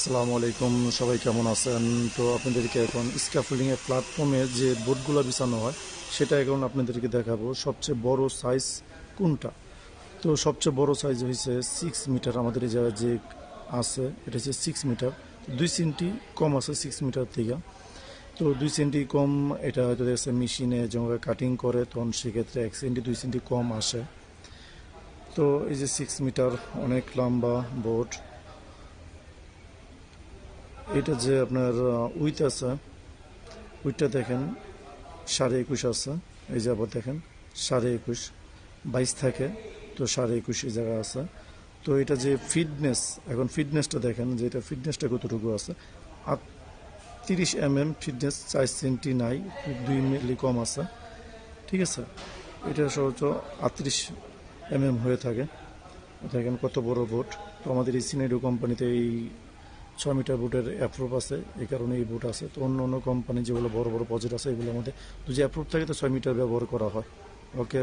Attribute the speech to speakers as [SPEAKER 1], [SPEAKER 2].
[SPEAKER 1] আসসালামু আলাইকুম, সবাই কেমন আছেন? তো আপনাদেরকে এখন স্ক্যাফোল্ডিং এর প্ল্যাটফর্মে যে বোর্ডগুলো বিছানো হয় সেটা এখন আপনাদেরকে দেখাবো। সবচেয়ে বড় সাইজ কোনটা? তো সবচেয়ে বড় সাইজ হয়েছে 6 মিটার। আমাদের এই জায়গায় যে আছে এটা হচ্ছে 6 মিটার। 2 সেন্টি কম আছে 6 মিটার থেকে। তো 2 সেন্টি কম, এটা হয়তো দেখছে মেশিনে যখন কাটিং করে তখন সেক্ষেত্রে 1 সেন্টি 2 সেন্টি কম আসে। তো এই যে 6 মিটার অনেক লম্বা বোর্ড। এটা যে আপনার উইথ আছে, উইথটা দেখেন 21.5 আছে। এই যে আবার দেখেন 21.5, 22 থাকে, তো 21.5 এই জায়গা আছে। তো এটা যে ফিটনেস, এখন ফিটনেসটা দেখেন যে এটা ফিটনেসটা কতটুকু আছে। 30 mm ফিটনেস, 4 সেন্টি নাই, 2 মিলি কম আছে। ঠিক আছে, এটা সর্বোচ্চ 38 mm হয়ে থাকে। দেখেন কত বড় বোট। তো আমাদের এই সিনাইডো কোম্পানিতে এই 6 মিটার বোটের অ্যাপ্রুভ আছে, এই কারণে এই বোট আছে। তো অন্য অন্য কোম্পানি যেগুলো বড় বড় প্রজেক্ট আছে এগুলোর মধ্যে যদি অ্যাপ্রুভ থাকে তো 6 মিটার ব্যবহার করা হয়। ওকে।